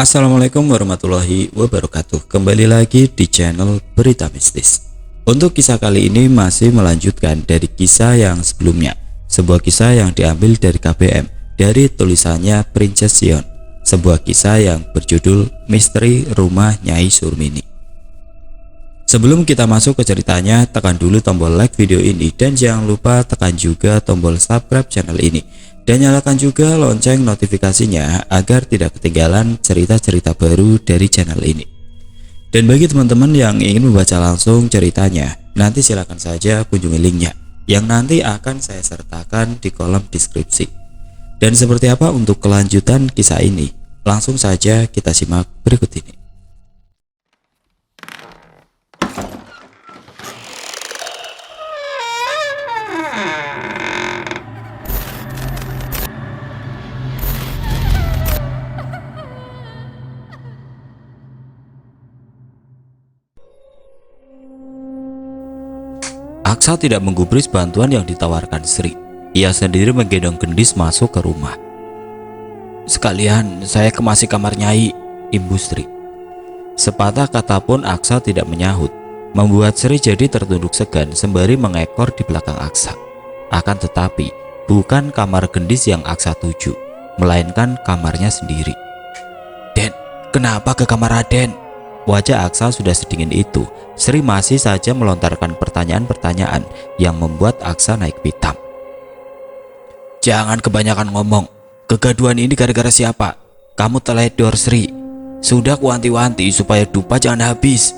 Assalamualaikum warahmatullahi wabarakatuh. Kembali lagi di channel Berita Mistis. Untuk kisah kali ini masih melanjutkan dari kisah yang sebelumnya. Sebuah kisah yang diambil dari KBM, dari tulisannya Princess Sion. Sebuah kisah yang berjudul Misteri Rumah Nyai Surmini. Sebelum kita masuk ke ceritanya, tekan dulu tombol like video ini dan jangan lupa tekan juga tombol subscribe channel ini. Dan nyalakan juga lonceng notifikasinya agar tidak ketinggalan cerita-cerita baru dari channel ini. Dan bagi teman-teman yang ingin membaca langsung ceritanya, nanti silakan saja kunjungi linknya yang nanti akan saya sertakan di kolom deskripsi. Dan seperti apa untuk kelanjutan kisah ini? Langsung saja kita simak berikut ini. Aksa tidak menggubris bantuan yang ditawarkan Sri. Ia sendiri menggendong gendis masuk ke rumah. "Sekalian saya kemasi kamar Nyai," Ibu Sri. Sepatah kata pun Aksa tidak menyahut, membuat Sri jadi tertunduk segan sembari mengekor di belakang Aksa. Akan tetapi bukan kamar gendis yang Aksa tuju, melainkan kamarnya sendiri. "Den, kenapa ke kamar Raden?" Wajah Aksa sudah sedingin itu. Sri masih saja melontarkan pertanyaan-pertanyaan yang membuat Aksa naik pitam. "Jangan kebanyakan ngomong. Kegaduhan ini gara-gara siapa? Kamu teledor, Sri. Sudah kuanti-wanti supaya dupa jangan habis."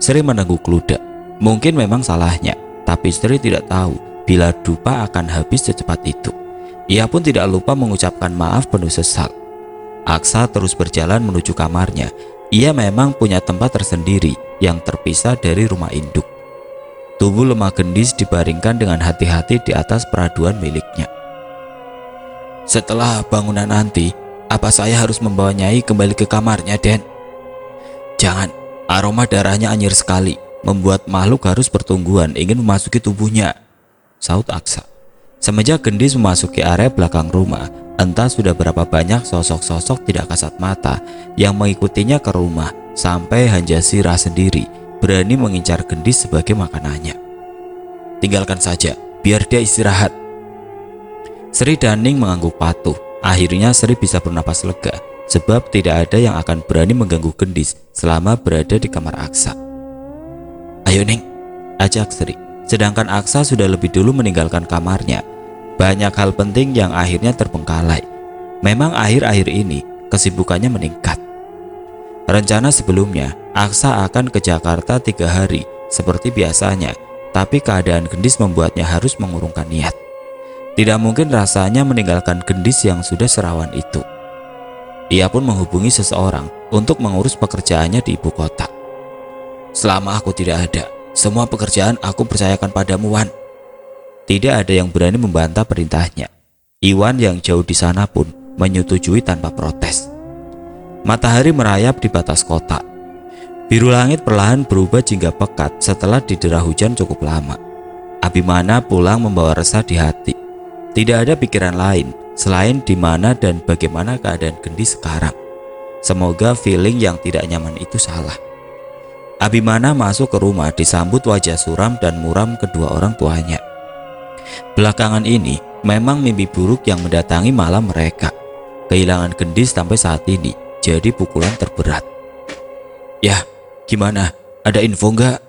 Sri menengguk ludah. Mungkin memang salahnya, tapi Sri tidak tahu bila dupa akan habis secepat itu. Ia pun tidak lupa mengucapkan maaf penuh sesal. Aksa terus berjalan menuju kamarnya. Ia memang punya tempat tersendiri yang terpisah dari rumah induk. Tubuh lemah gendis dibaringkan dengan hati-hati di atas peraduan miliknya. "Setelah bangunan nanti, apa saya harus membawa Nyai kembali ke kamarnya, Den?" "Jangan, aroma darahnya anyir sekali, membuat makhluk harus bertungguan ingin memasuki tubuhnya," saut Aksa. Semenjak gendis memasuki area belakang rumah, entah sudah berapa banyak sosok-sosok tidak kasat mata yang mengikutinya ke rumah, sampai Hanjasira sendiri berani mengincar gendis sebagai makanannya. "Tinggalkan saja, biar dia istirahat." Sri Daning mengangguk patuh. Akhirnya Sri bisa bernapas lega, sebab tidak ada yang akan berani mengganggu gendis selama berada di kamar Aksa. "Ayo Ning," ajak Sri. Sedangkan Aksa sudah lebih dulu meninggalkan kamarnya. Banyak hal penting yang akhirnya terbengkalai. Memang akhir-akhir ini kesibukannya meningkat. Rencana sebelumnya Aksa akan ke Jakarta 3 hari seperti biasanya, tapi keadaan gendis membuatnya harus mengurungkan niat. Tidak mungkin rasanya meninggalkan gendis yang sudah serawan itu. Ia pun menghubungi seseorang untuk mengurus pekerjaannya di ibu kota. "Selama aku tidak ada, semua pekerjaan aku percayakan padamu, Wan." Tidak ada yang berani membantah perintahnya. Iwan yang jauh di sana pun menyetujui tanpa protes. Matahari merayap di batas kota. Biru langit perlahan berubah jingga pekat setelah didera hujan cukup lama. Abimana pulang membawa resah di hati. Tidak ada pikiran lain selain di mana dan bagaimana keadaan gendis sekarang. Semoga feeling yang tidak nyaman itu salah. Abimana masuk ke rumah disambut wajah suram dan muram kedua orang tuanya. Belakangan ini memang mimpi buruk yang mendatangi malam mereka. Kehilangan gendis sampai saat ini jadi pukulan terberat. "Ya, gimana? Ada info nggak?"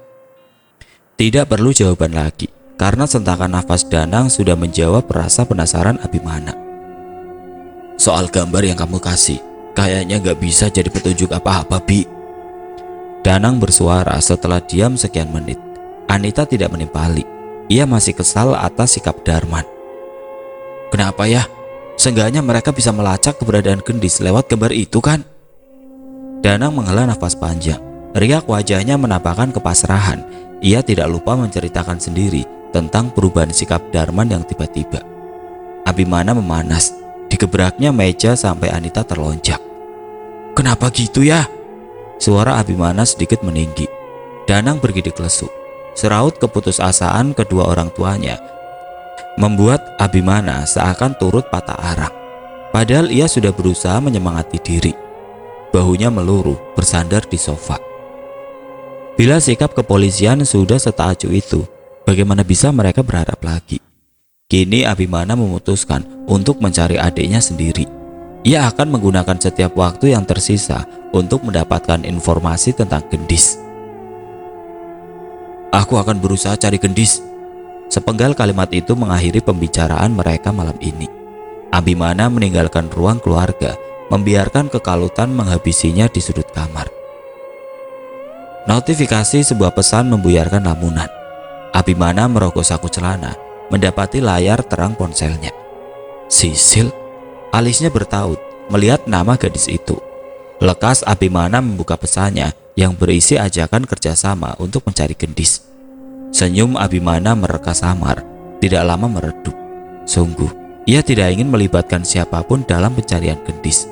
Tidak perlu jawaban lagi, karena sentakan nafas Danang sudah menjawab rasa penasaran Abimana. "Soal gambar yang kamu kasih, kayaknya nggak bisa jadi petunjuk apa-apa, Bi." Danang bersuara setelah diam sekian menit. Anita tidak menimpali. Ia masih kesal atas sikap Darman. "Kenapa ya? Seenggaknya mereka bisa melacak keberadaan gendis lewat gambar itu kan?" Danang menghela nafas panjang. Riak wajahnya menampakkan kepasrahan. Ia tidak lupa menceritakan sendiri tentang perubahan sikap Darman yang tiba-tiba. Abimana memanas. Digebraknya meja sampai Anita terlonjak. "Kenapa gitu ya?" Suara Abimana sedikit meninggi. Danang bergidik lesu. Seraut keputusasaan kedua orang tuanya membuat Abimana seakan turut patah arang. Padahal ia sudah berusaha menyemangati diri. bahunya meluruh bersandar di sofa. Bila sikap kepolisian sudah setaaju itu, bagaimana bisa mereka berharap lagi? Kini Abimana memutuskan untuk mencari adiknya sendiri. Ia akan menggunakan setiap waktu yang tersisa untuk mendapatkan informasi tentang Gendis. Aku akan berusaha cari Gendis. Sepenggal kalimat itu mengakhiri pembicaraan mereka malam ini. Abimana meninggalkan ruang keluarga, membiarkan kekalutan menghabisinya di sudut kamar. Notifikasi sebuah pesan membuyarkan lamunan. Abimana merogoh saku celana, mendapati layar terang ponselnya. Sisil, alisnya bertaut melihat nama gadis itu. Lekas Abimana membuka pesannya yang berisi ajakan kerjasama untuk mencari Gendis. Senyum Abimana mereka samar, tidak lama meredup. Sungguh, ia tidak ingin melibatkan siapapun dalam pencarian Gendis.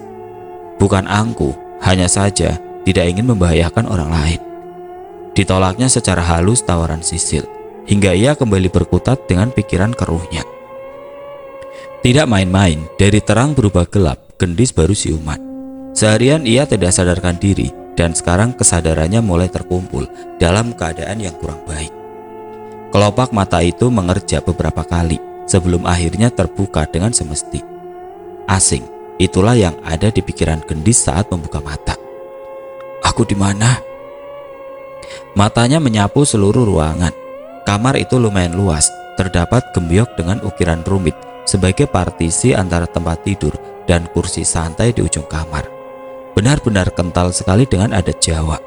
Bukan angku, hanya saja tidak ingin membahayakan orang lain. Ditolaknya secara halus tawaran Sisil, hingga ia kembali berkutat dengan pikiran keruhnya. Tidak main-main, dari terang berubah gelap, Gendis baru siuman. Seharian ia tidak sadarkan diri, dan sekarang kesadarannya mulai terkumpul dalam keadaan yang kurang baik. Kelopak mata itu mengerja beberapa kali, sebelum akhirnya terbuka dengan semesti. Asing, itulah yang ada di pikiran Gendis saat membuka mata. Aku di mana? Matanya menyapu seluruh ruangan. Kamar itu lumayan luas, terdapat gembyok dengan ukiran rumit sebagai partisi antara tempat tidur dan kursi santai di ujung kamar. Benar-benar kental sekali dengan adat Jawa.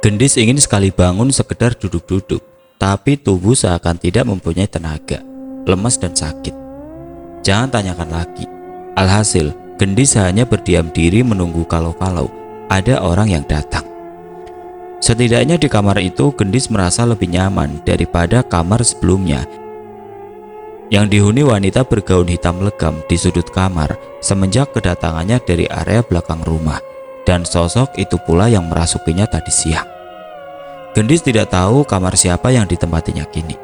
Gendis ingin sekali bangun sekedar duduk-duduk, tapi tubuh seakan tidak mempunyai tenaga, lemas dan sakit. Jangan tanyakan lagi. Alhasil, Gendis hanya berdiam diri menunggu kalau-kalau ada orang yang datang. Setidaknya di kamar itu Gendis merasa lebih nyaman daripada kamar sebelumnya yang dihuni wanita bergaun hitam legam di sudut kamar semenjak kedatangannya dari area belakang rumah, dan sosok itu pula yang merasukinya tadi siang. Gendis tidak tahu kamar siapa yang ditempatinya kini.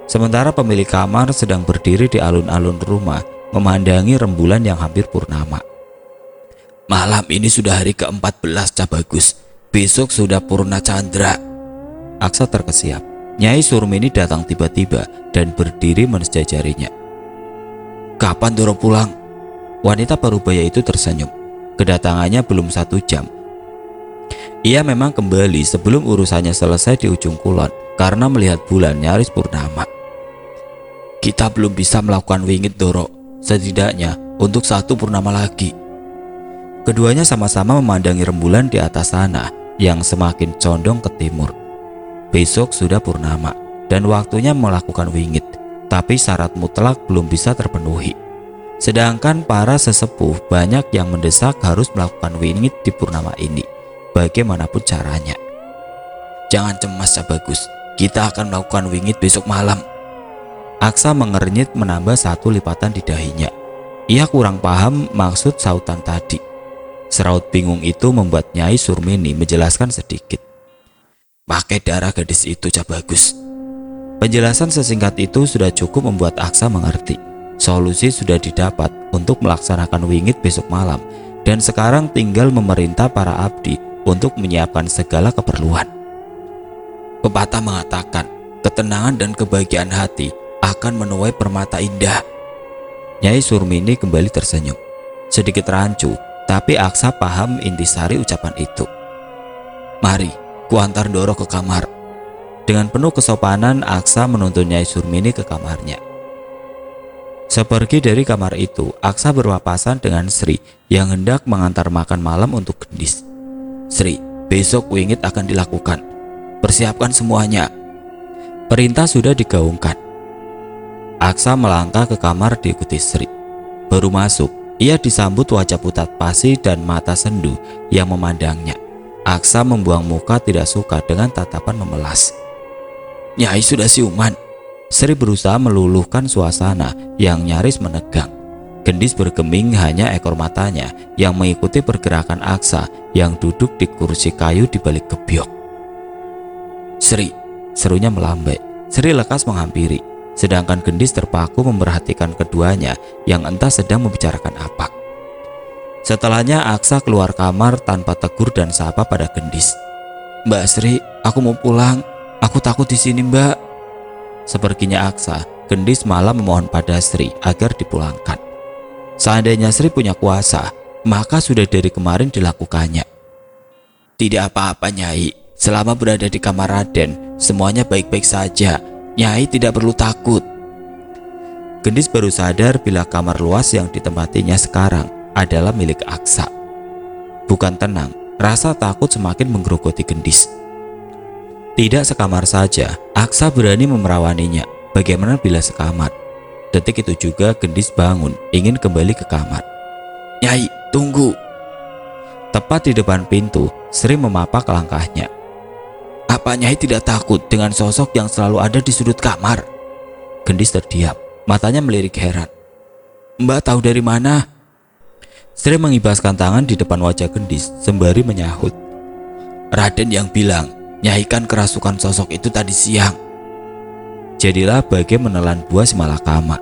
Sementara pemilik kamar sedang berdiri di alun-alun rumah memandangi rembulan yang hampir purnama. Malam ini sudah hari ke-14 Cabagus. Besok sudah Purna Chandra. Aksa terkesiap. Nyai Surmini datang tiba-tiba dan berdiri menjajarinya. Kapan Doro pulang? Wanita parubaya itu tersenyum. Kedatangannya belum 1 jam. Ia memang kembali sebelum urusannya selesai di ujung kulon karena melihat bulan nyaris purnama. Kita belum bisa melakukan wingit Doro, setidaknya untuk 1 purnama lagi. Keduanya sama-sama memandangi rembulan di atas sana yang semakin condong ke timur. Besok sudah purnama dan waktunya melakukan wingit, tapi syarat mutlak belum bisa terpenuhi. Sedangkan para sesepuh banyak yang mendesak harus melakukan wingit di purnama ini, bagaimanapun caranya. Jangan cemas Cabagus, kita akan melakukan wingit besok malam. Aksa mengernyit menambah 1 lipatan di dahinya. Ia kurang paham maksud sautan tadi. Seraut bingung itu membuat Nyai Surmini menjelaskan sedikit. Pakai darah gadis itu Cabagus. Penjelasan sesingkat itu sudah cukup membuat Aksa mengerti. Solusi sudah didapat untuk melaksanakan wingit besok malam, dan sekarang tinggal memerintah para abdi untuk menyiapkan segala keperluan. Pepatah mengatakan, ketenangan dan kebahagiaan hati akan menuai permata indah. Nyai Surmini kembali tersenyum, sedikit rancu, tapi Aksa paham intisari ucapan itu. Mari, kuantar Doro ke kamar. Dengan penuh kesopanan, Aksa menuntun Nyai Surmini ke kamarnya. Sepergi dari kamar itu, Aksa berpapasan dengan Sri yang hendak mengantar makan malam untuk Gendis. Sri, besok wingit akan dilakukan. Persiapkan semuanya. Perintah sudah digaungkan. Aksa melangkah ke kamar diikuti Sri. Baru masuk, ia disambut wajah pucat pasi dan mata sendu yang memandangnya. Aksa membuang muka tidak suka dengan tatapan memelas. Nyai sudah siuman. Sri berusaha meluluhkan suasana yang nyaris menegang. Gendis bergeming hanya ekor matanya yang mengikuti pergerakan Aksa yang duduk di kursi kayu di balik gebyok. Sri, serunya melambai. Sri lekas menghampiri, sedangkan Gendis terpaku memperhatikan keduanya yang entah sedang membicarakan apa. Setelahnya Aksa keluar kamar tanpa tegur dan sapa pada Gendis. "Mbak Sri, aku mau pulang. Aku takut di sini, Mbak." Sepertinya Aksa, Gendis malah memohon pada Sri agar dipulangkan. Seandainya Sri punya kuasa, maka sudah dari kemarin dilakukannya. "Tidak apa-apa, Nyai. Selama berada di kamar Raden, semuanya baik-baik saja. Nyai tidak perlu takut." Gendis baru sadar bila kamar luas yang ditempatinya sekarang adalah milik Aksa. Bukan tenang, rasa takut semakin menggerogoti Gendis. Tidak sekamar saja, Aksa berani memerawaninya. Bagaimana bila sekamar? Detik itu juga Gendis bangun, ingin kembali ke kamar. "Nyai, tunggu!" Tepat di depan pintu, Sri memapak langkahnya. "Apa Nyai tidak takut dengan sosok yang selalu ada di sudut kamar?" Gendis terdiam, matanya melirik heran. "Mbak tahu dari mana?" Sri mengibaskan tangan di depan wajah Gendis sembari menyahut. "Raden yang bilang Nyai kan kerasukan sosok itu tadi siang." Jadilah bagai menelan buah si malakama.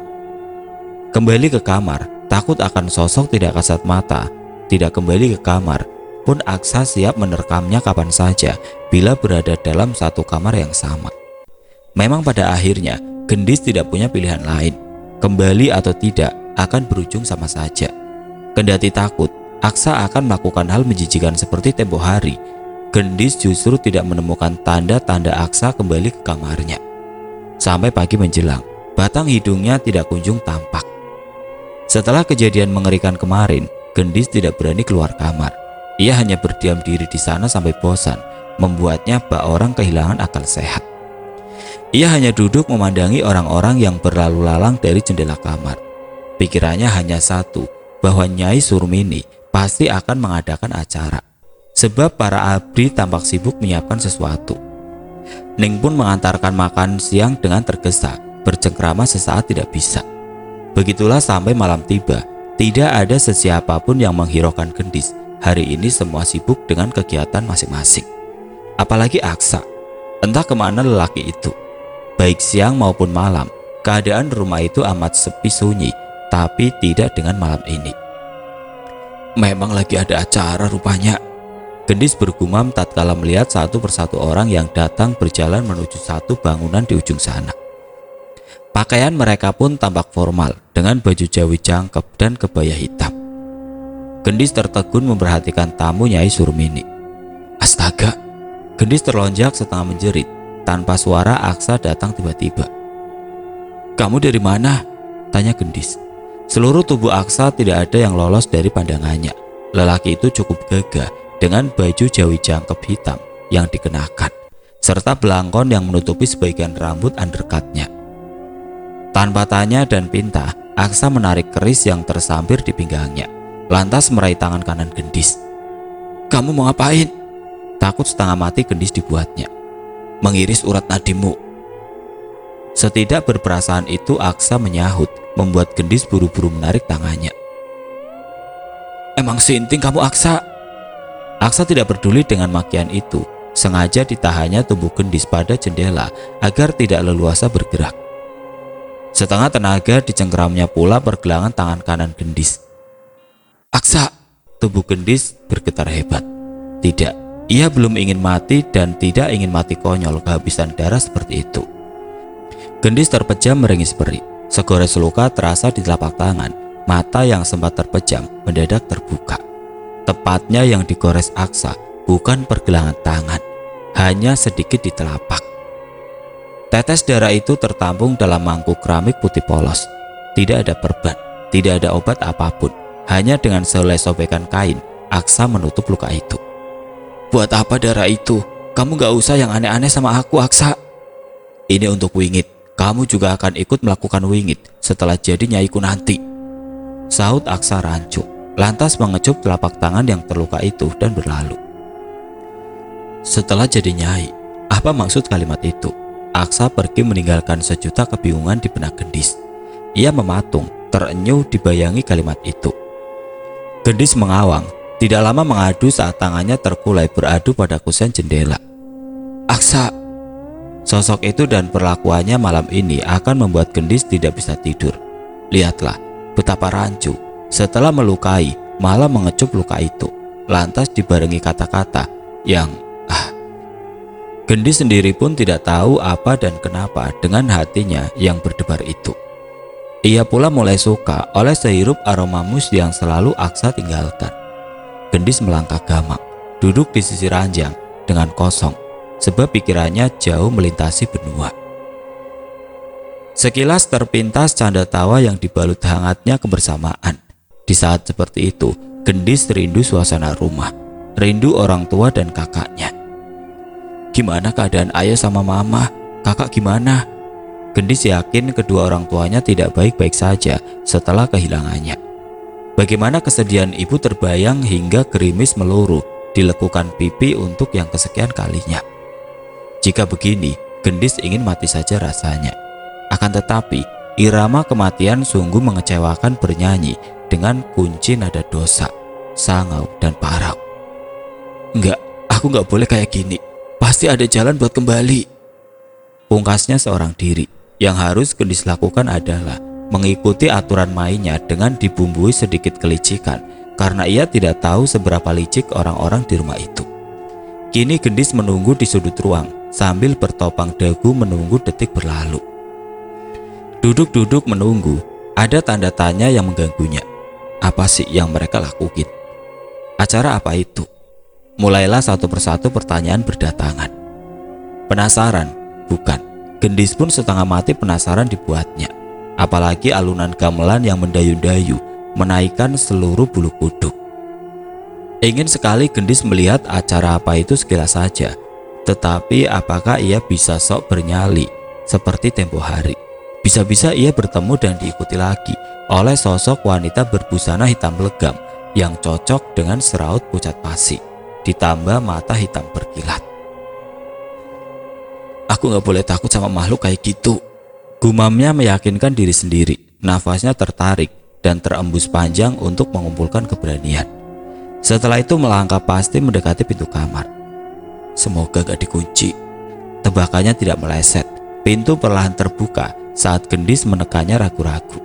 Kembali ke kamar, takut akan sosok tidak kasat mata. Tidak kembali ke kamar pun Aksa siap menerkamnya kapan saja bila berada dalam satu kamar yang sama. Memang pada akhirnya Gendis tidak punya pilihan lain. Kembali atau tidak akan berujung sama saja. Kendati takut, Aksa akan melakukan hal menjijikan seperti tempo hari. Gendis justru tidak menemukan tanda-tanda Aksa kembali ke kamarnya. Sampai pagi menjelang, batang hidungnya tidak kunjung tampak. Setelah kejadian mengerikan kemarin, Gendis tidak berani keluar kamar. Ia hanya berdiam diri di sana sampai bosan, membuatnya bak orang kehilangan akal sehat. Ia hanya duduk memandangi orang-orang yang berlalu lalang dari jendela kamar. Pikirannya hanya satu, bahwa Nyai Surmini pasti akan mengadakan acara. Sebab para abdi tampak sibuk menyiapkan sesuatu. Ning pun mengantarkan makan siang dengan tergesa, bercengkrama sesaat tidak bisa. Begitulah sampai malam tiba, tidak ada sesiapapun yang menghiraukan Gendis. Hari ini semua sibuk dengan kegiatan masing-masing. Apalagi Aksa, entah kemana lelaki itu. Baik siang maupun malam, keadaan rumah itu amat sepi sunyi. Tapi tidak dengan malam ini. "Memang lagi ada acara rupanya." Gendis bergumam tatkala melihat satu persatu orang yang datang berjalan menuju satu bangunan di ujung sana. Pakaian mereka pun tampak formal dengan baju jawi jangkep dan kebaya hitam. Gendis tertegun memperhatikan tamu Nyai Surmini. Astaga! Gendis terlonjak setengah menjerit. Tanpa suara Aksa datang tiba-tiba. "Kamu dari mana?" tanya Gendis. Seluruh tubuh Aksa tidak ada yang lolos dari pandangannya. Lelaki itu cukup gagah dengan baju jawi jangkep hitam yang dikenakan, serta belangkon yang menutupi sebagian rambut undercutnya. Tanpa tanya dan pinta, Aksa menarik keris yang tersampir di pinggangnya, lantas meraih tangan kanan Gendis. "Kamu mau ngapain?" Takut setengah mati Gendis dibuatnya. "Mengiris urat nadimu." Setidak berperasaan itu Aksa menyahut, membuat Gendis buru-buru menarik tangannya. "Emang sinting kamu Aksa?" Aksa tidak peduli dengan makian itu, sengaja ditahannya tubuh Gendis pada jendela agar tidak leluasa bergerak. Setengah tenaga dicengkeramnya pula pergelangan tangan kanan Gendis. "Aksa!" Tubuh Gendis bergetar hebat. Tidak, ia belum ingin mati dan tidak ingin mati konyol kehabisan darah seperti itu. Gendis terpejam meringis perih. Segores luka terasa di telapak tangan. Mata yang sempat terpejam mendadak terbuka. Tepatnya yang digores Aksa bukan pergelangan tangan, hanya sedikit di telapak. Tetes darah itu tertampung dalam mangkuk keramik putih polos. Tidak ada perban, tidak ada obat apapun. Hanya dengan sehelai sobekan kain, Aksa menutup luka itu. "Buat apa darah itu? Kamu gak usah yang aneh-aneh sama aku, Aksa." "Ini untuk wingit. Kamu juga akan ikut melakukan wingit setelah jadi nyaiku nanti," sahut Aksa rancu, lantas mengecup telapak tangan yang terluka itu dan berlalu. Setelah jadi nyai, apa maksud kalimat itu? Aksa pergi meninggalkan sejuta kebingungan di benak Gendis. Ia mematung, terenyuh dibayangi kalimat itu. Gendis mengawang, tidak lama mengadu saat tangannya terkulai beradu pada kusen jendela. "Aksa!" Sosok itu dan perlakuannya malam ini akan membuat Gendis tidak bisa tidur. Lihatlah betapa rancu. Setelah melukai, malah mengecup luka itu, lantas dibarengi kata-kata yang Gendis sendiri pun tidak tahu apa dan kenapa dengan hatinya yang berdebar itu. Ia pula mulai suka oleh sehirup aroma mus yang selalu Aksa tinggalkan. Gendis melangkah gamak, duduk di sisi ranjang dengan kosong, sebab pikirannya jauh melintasi benua. Sekilas terpintas canda tawa yang dibalut hangatnya kebersamaan. Di saat seperti itu, Gendis rindu suasana rumah, rindu orang tua dan kakaknya. Gimana keadaan ayah sama mama? Kakak gimana? Gendis yakin kedua orang tuanya tidak baik-baik saja setelah kehilangannya. Bagaimana kesedihan ibu terbayang hingga gerimis meluruh dilekukan pipi untuk yang kesekian kalinya. Jika begini, Gendis ingin mati saja rasanya. Akan tetapi, irama kematian sungguh mengecewakan bernyanyi dengan kunci nada dosa, sangau dan parau. Enggak, aku enggak boleh kayak gini. Pasti ada jalan buat kembali. Pungkasnya seorang diri. Yang harus Gendis lakukan adalah mengikuti aturan mainnya dengan dibumbui sedikit kelicikan, karena ia tidak tahu seberapa licik orang-orang di rumah itu. Kini Gendis menunggu di sudut ruang sambil bertopang dagu menunggu detik berlalu. Duduk-duduk menunggu, ada tanda tanya yang mengganggunya. Apa sih yang mereka lakukan? Acara apa itu? Mulailah satu persatu pertanyaan berdatangan. Penasaran? Bukan. Gendis pun setengah mati penasaran dibuatnya. Apalagi alunan gamelan yang mendayu-dayu, menaikkan seluruh bulu kuduk. Ingin sekali Gendis melihat acara apa itu sekilas saja. Tetapi apakah ia bisa sok bernyali seperti tempo hari? Bisa-bisa ia bertemu dan diikuti lagi oleh sosok wanita berbusana hitam legam yang cocok dengan seraut pucat pasi, ditambah mata hitam berkilat. Aku gak boleh takut sama makhluk kayak gitu. Gumamnya meyakinkan diri sendiri. Nafasnya tertarik dan terembus panjang untuk mengumpulkan keberanian. Setelah itu melangkah pasti mendekati pintu kamar. Semoga gak dikunci. Tebakannya tidak meleset. Pintu perlahan terbuka saat Gendis menekannya ragu-ragu.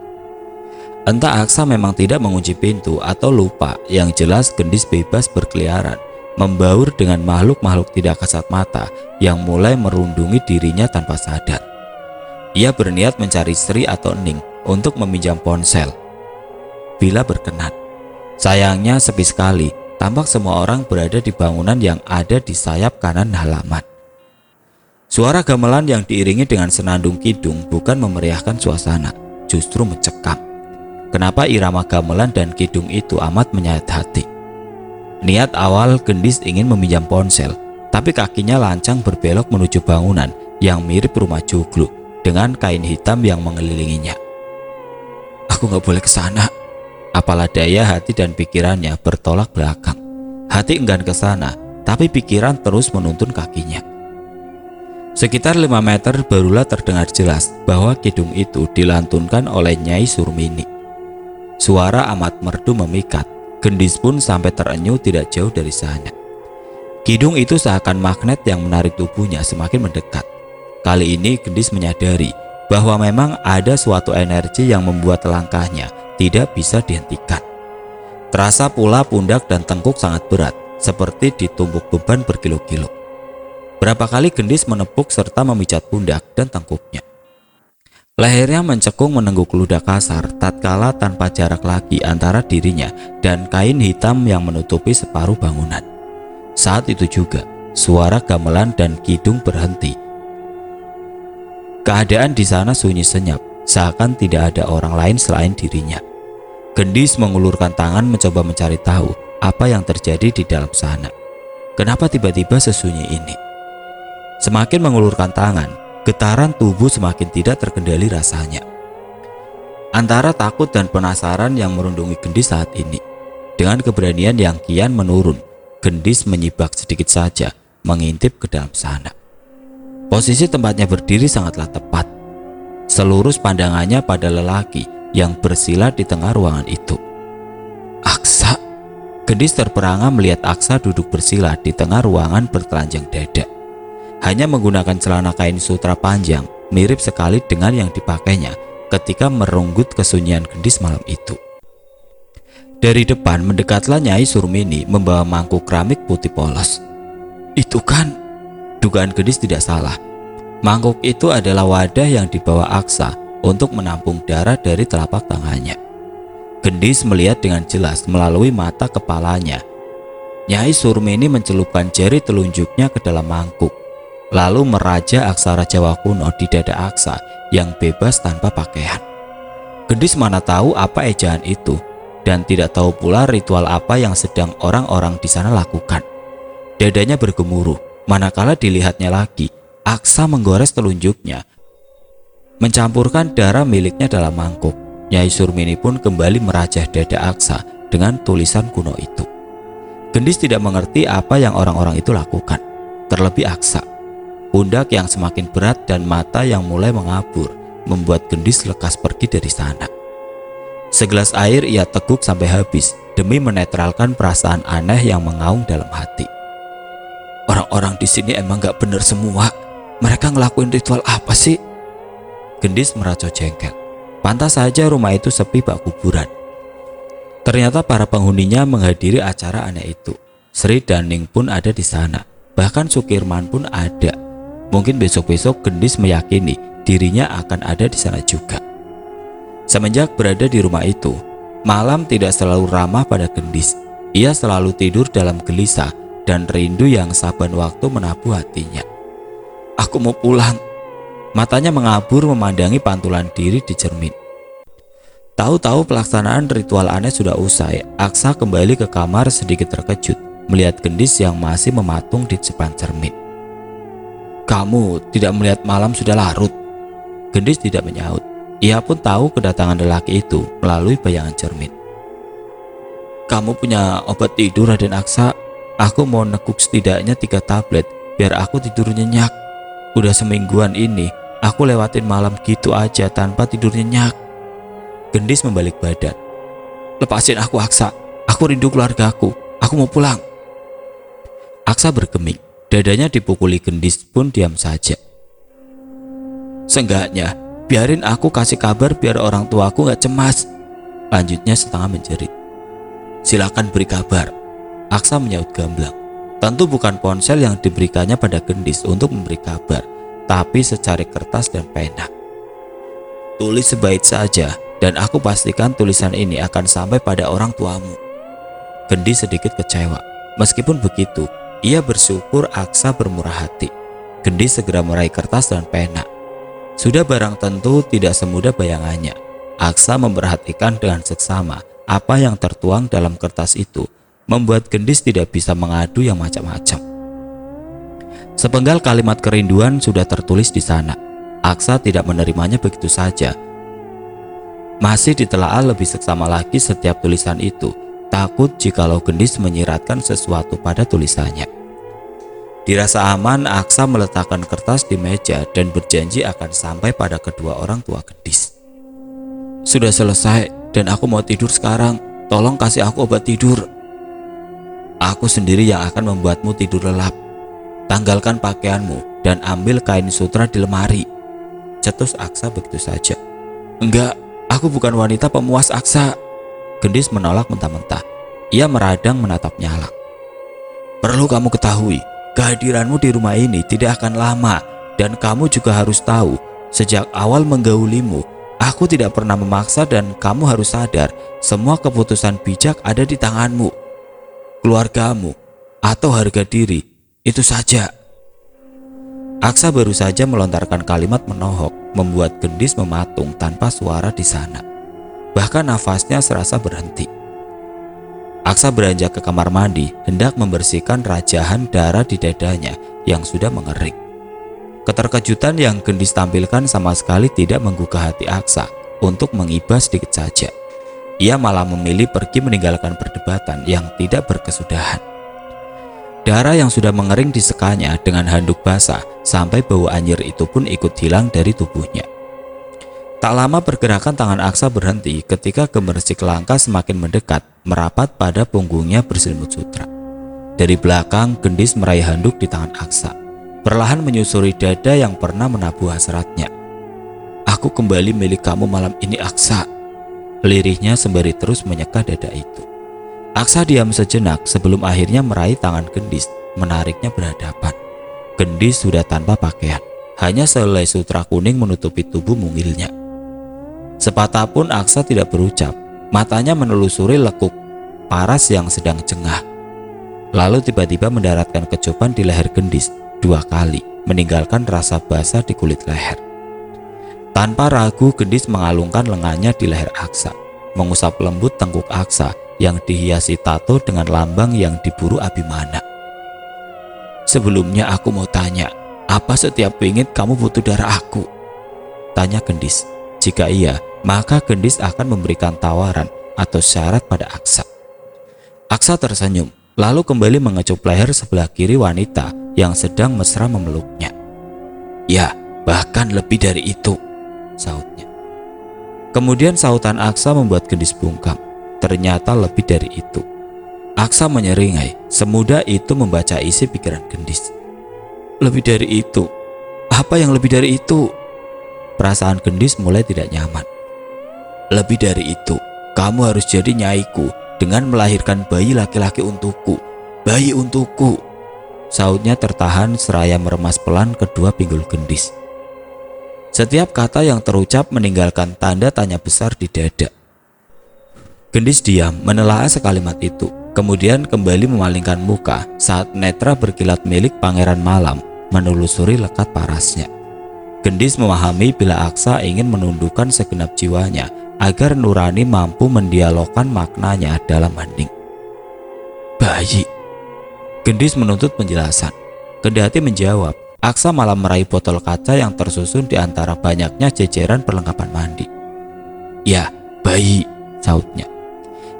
Entah Aksa memang tidak mengunci pintu atau lupa, yang jelas Gendis bebas berkeliaran, membaur dengan makhluk-makhluk tidak kasat mata yang mulai merundungi dirinya tanpa sadar. Ia berniat mencari Sri atau Ning untuk meminjam ponsel bila berkenan. Sayangnya sepi sekali, tampak semua orang berada di bangunan yang ada di sayap kanan halaman. Suara gamelan yang diiringi dengan senandung kidung bukan memeriahkan suasana, justru mencekam. Kenapa irama gamelan dan kidung itu amat menyayat hati? Niat awal Gendis ingin meminjam ponsel, tapi kakinya lancang berbelok menuju bangunan yang mirip rumah joglo dengan kain hitam yang mengelilinginya. Aku gak boleh ke sana. Apalah daya hati dan pikirannya bertolak belakang. Hati enggan ke sana, tapi pikiran terus menuntun kakinya. Sekitar 5 meter barulah terdengar jelas bahwa kidung itu dilantunkan oleh Nyai Surmini. Suara amat merdu memikat. Gendis pun sampai terenyuh tidak jauh dari sana. Kidung itu seakan magnet yang menarik tubuhnya semakin mendekat. Kali ini Gendis menyadari bahwa memang ada suatu energi yang membuat langkahnya tidak bisa dihentikan. Terasa pula pundak dan tengkuk sangat berat, seperti ditumpuk beban berkilo-kilo. Berapa kali Gendis menepuk serta memijat pundak dan tengkuknya. Lehernya mencekung menengguk ludah kasar tatkala tanpa jarak lagi antara dirinya dan kain hitam yang menutupi separuh bangunan. Saat itu juga, suara gamelan dan kidung berhenti. Keadaan di sana sunyi senyap, seakan tidak ada orang lain selain dirinya. Gendis mengulurkan tangan mencoba mencari tahu apa yang terjadi di dalam sana. Kenapa tiba-tiba sesunyi ini? Semakin mengulurkan tangan, getaran tubuh semakin tidak terkendali rasanya. Antara takut dan penasaran yang merundungi Gendis saat ini. Dengan keberanian yang kian menurun, Gendis menyibak sedikit saja, mengintip ke dalam sana. Posisi tempatnya berdiri sangatlah tepat. Seluruh pandangannya pada lelaki yang bersila di tengah ruangan itu. Aksa. Gendis terperangah melihat Aksa duduk bersila di tengah ruangan bertelanjang dada. Hanya menggunakan celana kain sutra panjang, mirip sekali dengan yang dipakainya ketika merenggut kesunyian Gendis malam itu. Dari depan mendekatlah Nyai Surmini membawa mangkuk keramik putih polos. Itu kan, dugaan Gendis tidak salah. Mangkuk itu adalah wadah yang dibawa Aksa untuk menampung darah dari telapak tangannya. Gendis melihat dengan jelas melalui mata kepalanya. Nyai Surmini mencelupkan jari telunjuknya ke dalam mangkuk, lalu meraja aksara Jawa kuno di dada Aksa yang bebas tanpa pakaian. Gendis mana tahu apa ejaan itu, dan tidak tahu pula ritual apa yang sedang orang-orang di sana lakukan. Dadanya bergemuruh, manakala dilihatnya lagi, Aksa menggores telunjuknya, mencampurkan darah miliknya dalam mangkuk. Nyai Surmini pun kembali merajah dada Aksa dengan tulisan kuno itu. Gendis tidak mengerti apa yang orang-orang itu lakukan, terlebih Aksa. Pundak yang semakin berat dan mata yang mulai mengabur membuat Gendis lekas pergi dari sana. Segelas air ia teguk sampai habis demi menetralkan perasaan aneh yang mengaung dalam hati. Orang-orang di sini emang gak bener semua. Mereka ngelakuin ritual apa sih? Gendis merasa jengkel. Pantas saja rumah itu sepi bak kuburan. Ternyata para penghuninya menghadiri acara aneh itu. Sri dan Ning pun ada di sana. Bahkan Sukirman pun ada. Mungkin besok-besok Gendis meyakini dirinya akan ada di sana juga. Semenjak berada di rumah itu, malam tidak selalu ramah pada Gendis. Ia selalu tidur dalam gelisah dan rindu yang saban waktu menabuh hatinya. Aku mau pulang. Matanya mengabur memandangi pantulan diri di cermin. Tahu-tahu pelaksanaan ritual aneh sudah usai, Aksa kembali ke kamar sedikit terkejut melihat Gendis yang masih mematung di depan cermin. Kamu tidak melihat malam sudah larut? Gendis tidak menyaut. Ia pun tahu kedatangan lelaki itu melalui bayangan cermin. Kamu punya obat tidur, Raden Aksa? Aku mau nekuk setidaknya 3 tablet biar aku tidur nyenyak. Udah semingguan ini aku lewatin malam gitu aja tanpa tidur nyenyak. Gendis membalik badan. Lepasin aku, Aksa. Aku rindu keluargaku. Aku mau pulang. Aksa bergeming. Dadanya dipukuli Gendis pun diam saja. Seenggaknya biarin aku kasih kabar biar orang tuaku gak cemas. Lanjutnya setengah menjerit. Silakan beri kabar. Aksa menyaut gamblang. Tentu bukan ponsel yang diberikannya pada Gendis untuk memberi kabar, tapi secari kertas dan pena. Tulis sebaik saja dan aku pastikan tulisan ini akan sampai pada orang tuamu. Gendis sedikit kecewa. Meskipun begitu, ia bersyukur Aksa bermurah hati. Gendis segera meraih kertas dan pena. Sudah barang tentu tidak semudah bayangannya. Aksa memperhatikan dengan seksama apa yang tertuang dalam kertas itu, membuat Gendis tidak bisa mengadu yang macam-macam. Sepenggal kalimat kerinduan sudah tertulis di sana. Aksa tidak menerimanya begitu saja. Masih ditelaah lebih seksama lagi setiap tulisan itu, takut jikalau Gendis menyiratkan sesuatu pada tulisannya. Dirasa aman, Aksa meletakkan kertas di meja dan berjanji akan sampai pada kedua orang tua Gendis. Sudah selesai dan aku mau tidur sekarang. Tolong kasih aku obat tidur. Aku sendiri yang akan membuatmu tidur lelap. Tanggalkan pakaianmu dan ambil kain sutra di lemari. Cetus Aksa begitu saja. Enggak, aku bukan wanita pemuas, Aksa. Gendis menolak mentah-mentah. Ia meradang menatap nyala. Perlu kamu ketahui, kehadiranmu di rumah ini tidak akan lama, dan kamu juga harus tahu, sejak awal menggaulimu, aku tidak pernah memaksa dan kamu harus sadar, semua keputusan bijak ada di tanganmu. Keluargamu atau harga diri, itu saja. Aksa baru saja melontarkan kalimat menohok, membuat Gendis mematung tanpa suara di sana. Bahkan nafasnya serasa berhenti. Aksa beranjak ke kamar mandi, hendak membersihkan rajahan darah di dadanya yang sudah mengering. Keterkejutan yang Gendis tampilkan sama sekali tidak menggugah hati Aksa untuk mengibas sedikit saja. Ia malah memilih pergi meninggalkan perdebatan yang tidak berkesudahan. Darah yang sudah mengering disekanya dengan handuk basah sampai bau anyir itu pun ikut hilang dari tubuhnya. Tak lama pergerakan tangan Aksa berhenti ketika gemersik langkah semakin mendekat, merapat pada punggungnya berselimut sutra. Dari belakang, Gendis meraih handuk di tangan Aksa, perlahan menyusuri dada yang pernah menabuh hasratnya. Aku kembali milik kamu malam ini, Aksa. Lirihnya sembari terus menyeka dada itu. Aksa diam sejenak sebelum akhirnya meraih tangan Gendis, menariknya berhadapan. Gendis sudah tanpa pakaian, hanya sehelai sutra kuning menutupi tubuh mungilnya. Sepatah pun Aksa tidak berucap, matanya menelusuri lekuk paras yang sedang jengah. Lalu tiba-tiba mendaratkan kecupan di leher Gendis 2 kali, meninggalkan rasa basah di kulit leher. Tanpa ragu Gendis mengalungkan lengannya di leher Aksa, mengusap lembut tengkuk Aksa yang dihiasi tato dengan lambang yang diburu Abimana. Sebelumnya aku mau tanya, apa setiap pingit kamu butuh darah aku? Tanya Gendis. Jika iya, maka Gendis akan memberikan tawaran atau syarat pada Aksa. Aksa tersenyum, lalu kembali mengecup leher sebelah kiri wanita yang sedang mesra memeluknya. Ya, bahkan lebih dari itu, sautnya. Kemudian sautan Aksa membuat Gendis bungkam. Ternyata lebih dari itu. Aksa menyeringai, semudah itu membaca isi pikiran Gendis. Lebih dari itu? Apa yang lebih dari itu? Perasaan Gendis mulai tidak nyaman. Lebih dari itu, kamu harus jadi nyaiku dengan melahirkan bayi laki-laki untukku. Bayi untukku, sautnya tertahan seraya meremas pelan kedua pinggul Gendis. Setiap kata yang terucap meninggalkan tanda tanya besar di dada. Gendis diam menelaah sekalimat itu, kemudian kembali memalingkan muka saat netra berkilat milik Pangeran Malam menelusuri lekat parasnya. Gendis memahami bila Aksa ingin menundukkan segenap jiwanya agar nurani mampu mendialogkan maknanya dalam hening. Bayi. Gendis menuntut penjelasan. Kendati menjawab, Aksa malah meraih botol kaca yang tersusun di antara banyaknya jejeran perlengkapan mandi. Ya, bayi, sautnya.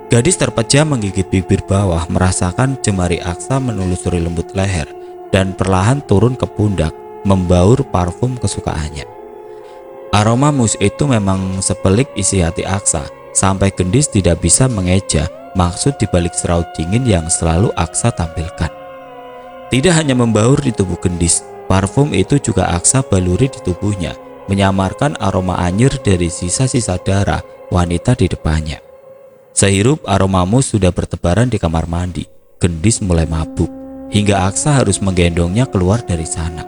Gadis terpejam menggigit bibir bawah merasakan jemari Aksa menelusuri lembut leher dan perlahan turun ke pundak membaur parfum kesukaannya. Aroma mus itu memang sepelik isi hati Aksa sampai Gendis tidak bisa mengeja maksud dibalik seraut dingin yang selalu Aksa tampilkan. Tidak hanya membaur di tubuh Gendis, parfum itu juga Aksa baluri di tubuhnya, menyamarkan aroma anyir dari sisa-sisa darah wanita di depannya. Sehirup aroma mus sudah bertebaran di kamar mandi. Gendis mulai mabuk, hingga Aksa harus menggendongnya keluar dari sana.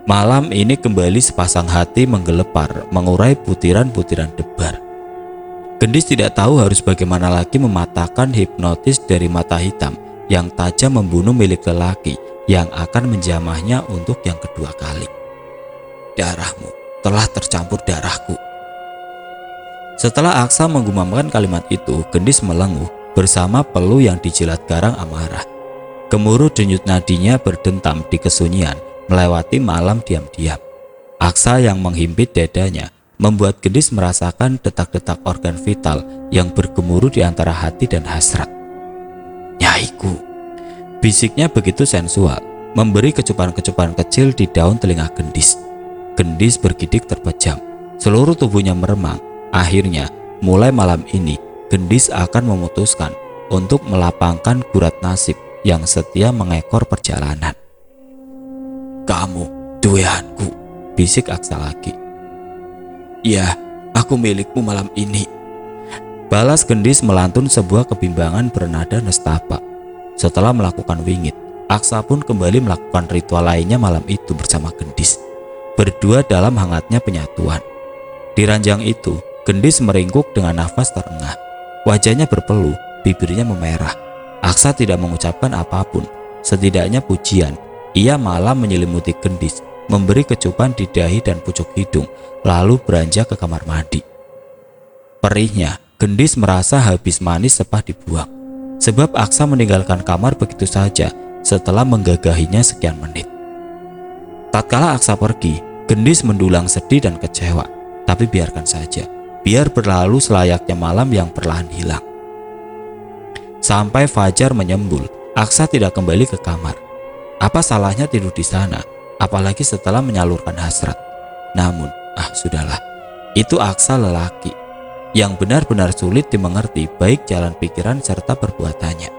Malam ini kembali sepasang hati menggelepar, mengurai butiran-butiran debar. Gendis tidak tahu harus bagaimana lagi mematahkan hipnotis dari mata hitam yang tajam membunuh milik lelaki yang akan menjamahnya untuk yang kedua kali. Darahmu telah tercampur darahku. Setelah Aksa menggumamkan kalimat itu, Gendis melenguh bersama peluh yang dijilat garang amarah. Gemuruh denyut nadinya berdentam di kesunyian melewati malam diam-diam. Aksa yang menghimpit dadanya membuat Gendis merasakan detak-detak organ vital yang bergemuruh di antara hati dan hasrat. Nyaiku, bisiknya begitu sensual, memberi kecupan-kecupan kecil di daun telinga Gendis. Gendis bergidik terpejam, seluruh tubuhnya meremang. Akhirnya, mulai malam ini, Gendis akan memutuskan untuk melapangkan gurat nasib yang setia mengekor perjalanan. Kamu, duwehanku, bisik Aksa lagi. Ya, aku milikmu malam ini. Balas Gendis melantun sebuah kebimbangan bernada nestapa. Setelah melakukan wingit, Aksa pun kembali melakukan ritual lainnya malam itu bersama Gendis. Berdua dalam hangatnya penyatuan. Di ranjang itu, Gendis meringkuk dengan nafas terengah. Wajahnya berpeluh, bibirnya memerah. Aksa tidak mengucapkan apapun, setidaknya pujian. Ia malah menyelimuti Gendis, memberi kecupan di dahi dan pucuk hidung, lalu beranjak ke kamar mandi. Perihnya, Gendis merasa habis manis sepah dibuang. Sebab Aksa meninggalkan kamar begitu saja setelah menggagahinya sekian menit. Tatkala Aksa pergi, Gendis mendulang sedih dan kecewa. Tapi biarkan saja. Biar berlalu selayaknya malam yang perlahan hilang. Sampai fajar menyembul, Aksa tidak kembali ke kamar. Apa salahnya tidur di sana, apalagi setelah menyalurkan hasrat. Namun, sudahlah. Itu Aksa lelaki yang benar-benar sulit dimengerti baik jalan pikiran serta perbuatannya.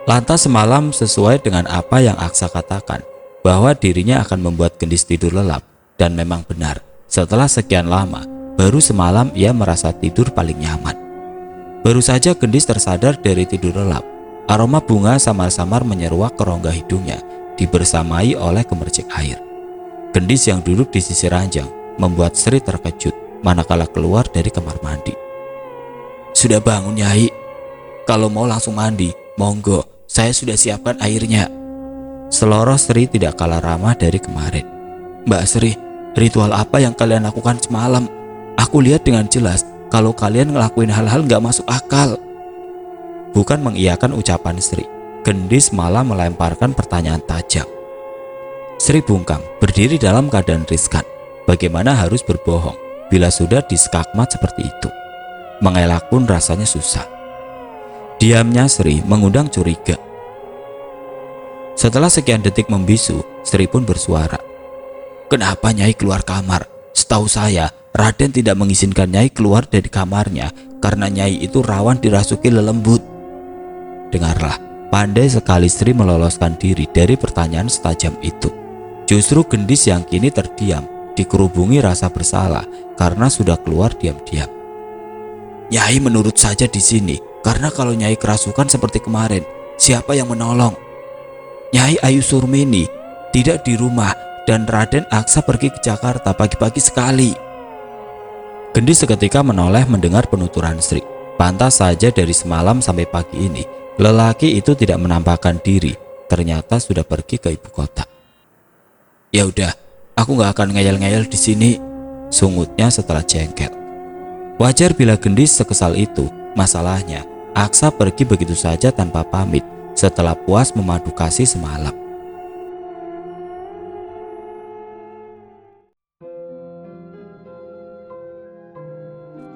Lantas semalam sesuai dengan apa yang Aksa katakan, bahwa dirinya akan membuat Gendis tidur lelap, dan memang benar. Setelah sekian lama, baru semalam ia merasa tidur paling nyaman. Baru saja Gendis tersadar dari tidur lelap, aroma bunga samar-samar menyeruak ke rongga hidungnya, dibersamai oleh gemercik air. Gendis yang duduk di sisi ranjang membuat Sri terkejut manakala keluar dari kamar mandi. "Sudah bangun, Nyai? Kalau mau langsung mandi, monggo, saya sudah siapkan airnya." Seloroh Sri tidak kalah ramah dari kemarin. "Mbak Sri, ritual apa yang kalian lakukan semalam? Aku lihat dengan jelas kalau kalian ngelakuin hal-hal gak masuk akal." Bukan mengiyakan ucapan Sri, Gendis malah melemparkan pertanyaan tajam. Sri bungkam, berdiri dalam keadaan riskan. Bagaimana harus berbohong bila sudah diskakmat seperti itu? Mengelak pun rasanya susah. Diamnya Sri mengundang curiga. Setelah sekian detik membisu, Sri pun bersuara. "Kenapa Nyai keluar kamar? Setahu saya, Raden tidak mengizinkan Nyai keluar dari kamarnya karena Nyai itu rawan dirasuki lelembut." Dengarlah, pandai sekali Sri meloloskan diri dari pertanyaan setajam itu. Justru Gendis yang kini terdiam, dikerubungi rasa bersalah karena sudah keluar diam-diam. "Nyai menurut saja di sini, karena kalau Nyai kerasukan seperti kemarin, siapa yang menolong? Nyai Ayu Surmini tidak di rumah dan Raden Aksa pergi ke Jakarta pagi-pagi sekali." Gendis seketika menoleh mendengar penuturan Sri. Pantas saja dari semalam sampai pagi ini, lelaki itu tidak menampakkan diri, ternyata sudah pergi ke ibu kota. "Ya udah, aku gak akan ngeyel-ngeyel di sini," sungutnya setelah jengkel. Wajar bila Gendis sekesal itu. Masalahnya, Aksa pergi begitu saja tanpa pamit setelah puas memadu kasih semalam.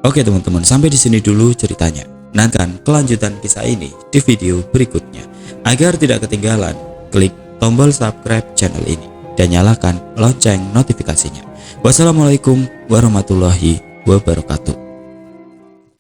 Oke teman-teman, sampai di sini dulu ceritanya. Nantikan kelanjutan kisah ini di video berikutnya. Agar tidak ketinggalan, klik tombol subscribe channel ini dan nyalakan lonceng notifikasinya. Wassalamualaikum warahmatullahi wabarakatuh.